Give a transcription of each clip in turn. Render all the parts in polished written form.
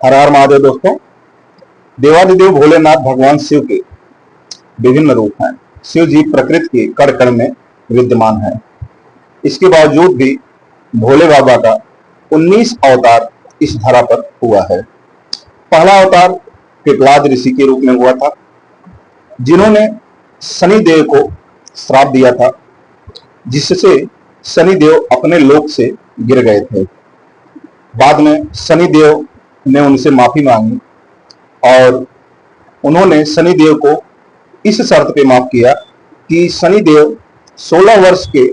हर हर महादेव। दोस्तों, देवादिदेव भोलेनाथ भगवान शिव के विभिन्न रूप हैं। शिव जी प्रकृति के कण कण में विद्यमान है। इसके बावजूद भी भोले बाबा का 19 अवतार इस धरा पर हुआ है। पहला अवतार पिपलाद ऋषि के रूप में हुआ था, जिन्होंने शनि देव को श्राप दिया था, जिससे शनि देव अपने लोक से गिर गए थे। बाद में शनि देव ने उनसे माफी मांगी और उन्होंने शनि देव को इस शर्त पे माफ किया कि शनि देव 16 वर्ष के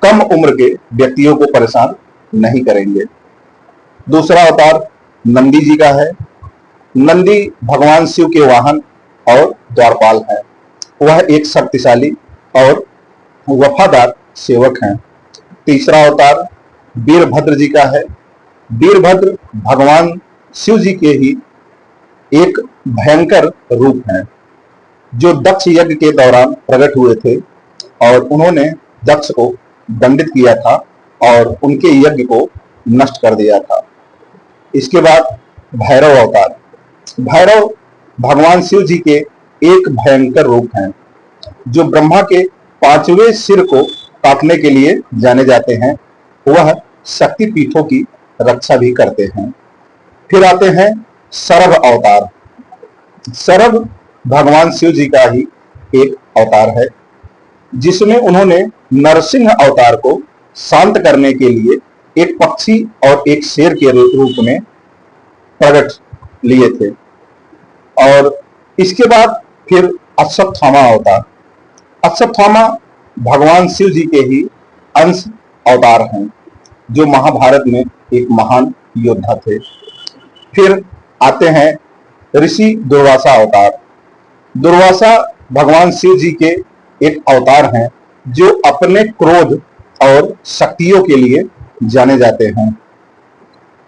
कम उम्र के व्यक्तियों को परेशान नहीं करेंगे। दूसरा अवतार नंदी जी का है। नंदी भगवान शिव के वाहन और द्वारपाल है। वह एक शक्तिशाली और वफादार सेवक हैं। तीसरा अवतार वीरभद्र जी का है। वीरभद्र भगवान शिव जी के ही एक भयंकर रूप हैं, जो दक्ष यज्ञ के दौरान प्रकट हुए थे और उन्होंने दक्ष को दंडित किया था और उनके यज्ञ को नष्ट कर दिया था। इसके बाद भैरव अवतार। भैरव भगवान शिव जी के एक भयंकर रूप हैं, जो ब्रह्मा के 5वें सिर को काटने के लिए जाने जाते हैं। वह शक्ति पीठों की रक्षा भी करते हैं। फिर आते हैं सरभ अवतार। सरभ भगवान शिव जी का ही एक अवतार है, जिसमें उन्होंने नरसिंह अवतार को शांत करने के लिए एक पक्षी और एक शेर के रूप में प्रकट लिए थे। और इसके बाद फिर अश्वत्थामा अवतार। अश्वत्थामा भगवान शिव जी के ही अंश अवतार हैं, जो महाभारत में एक महान योद्धा थे। फिर आते हैं ऋषि दुर्वासा अवतार। दुर्वासा भगवान शिव जी के एक अवतार हैं, जो अपने क्रोध और शक्तियों के लिए जाने जाते हैं।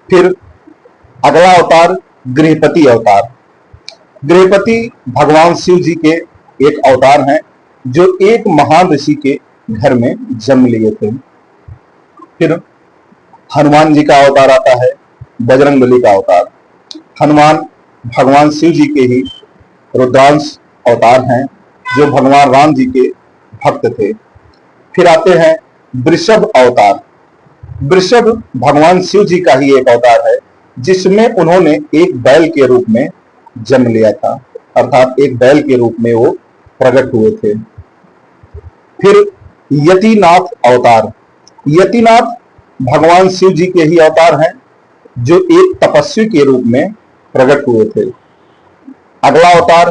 फिर अगला अवतार गृहपति अवतार। गृहपति भगवान शिव जी के एक अवतार हैं, जो एक महान ऋषि के घर में जन्म लिए थे। फिर हनुमान जी का अवतार आता है, बजरंगबली का अवतार। हनुमान भगवान शिव जी के ही रुद्रांश अवतार हैं, जो भगवान राम जी के भक्त थे। फिर आते हैं वृषभ अवतार। वृषभ भगवान शिव जी का ही एक अवतार है, जिसमें उन्होंने एक बैल के रूप में जन्म लिया था, अर्थात एक बैल के रूप में वो प्रकट हुए थे। फिर यतिनाथ अवतार। यतिनाथ भगवान शिव जी के ही अवतार हैं, जो एक तपस्वी के रूप में प्रकट हुए थे। अगला अवतार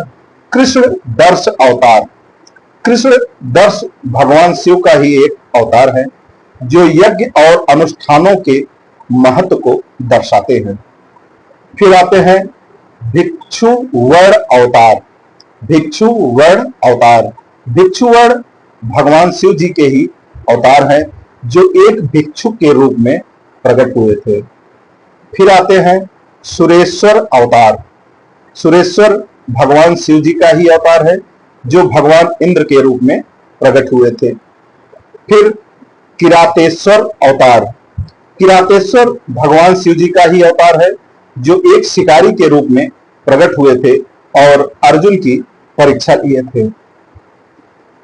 कृष्ण दर्श अवतार। कृष्ण दर्श भगवान शिव का ही एक अवतार है, जो यज्ञ और अनुष्ठानों के महत्व को दर्शाते हैं। फिर आते हैं भिक्षु वर्ण अवतार। भिक्षु वर्ण अवतार। भिक्षु वर्ण भगवान शिव जी के ही अवतार हैं, जो एक भिक्षु के रूप में प्रकट हुए थे। फिर आते हैं सुरेश्वर अवतार। सुरेश्वर भगवान शिव जी का ही अवतार है, जो भगवान इंद्र के रूप में प्रकट हुए थे। फिर किरातेश्वर अवतार। किरातेश्वर भगवान शिव जी का ही अवतार है, जो एक शिकारी के रूप में प्रकट हुए थे और अर्जुन की परीक्षा लिए थे।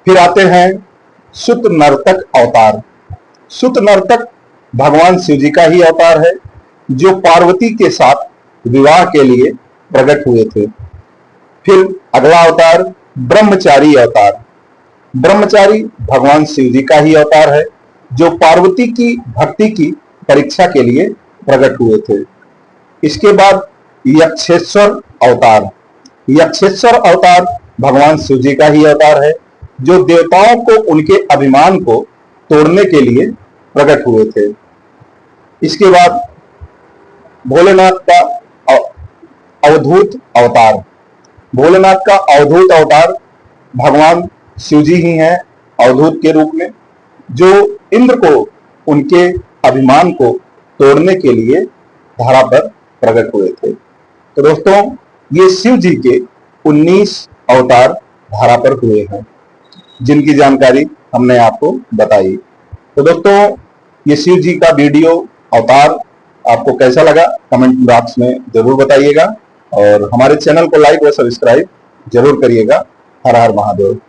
फिर आते हैं सुत नर्तक अवतार। सुत नर्तक भगवान शिव जी का ही अवतार है, जो पार्वती के साथ विवाह के लिए प्रकट हुए थे। फिर अगला अवतार ब्रह्मचारी अवतार। ब्रह्मचारी भगवान शिव जी का ही अवतार है, जो पार्वती की भक्ति की परीक्षा के लिए प्रकट हुए थे। इसके बाद यक्षेश्वर अवतार। यक्षेश्वर अवतार भगवान शिव जी का ही अवतार है, जो देवताओं को उनके अभिमान को तोड़ने के लिए प्रकट हुए थे। इसके बाद भोलेनाथ का अवधूत अवतार। भोलेनाथ का अवधूत अवतार भगवान शिव जी ही हैं, अवधूत के रूप में, जो इंद्र को उनके अभिमान को तोड़ने के लिए धरा पर प्रकट हुए थे। तो दोस्तों, ये शिव जी के 19 अवतार धरा पर हुए हैं, जिनकी जानकारी हमने आपको बताई। तो दोस्तों, ये शिव जी का वीडियो अवतार आपको कैसा लगा कमेंट बॉक्स में जरूर बताइएगा और हमारे चैनल को लाइक व सब्सक्राइब जरूर करिएगा। हर हर महादेव।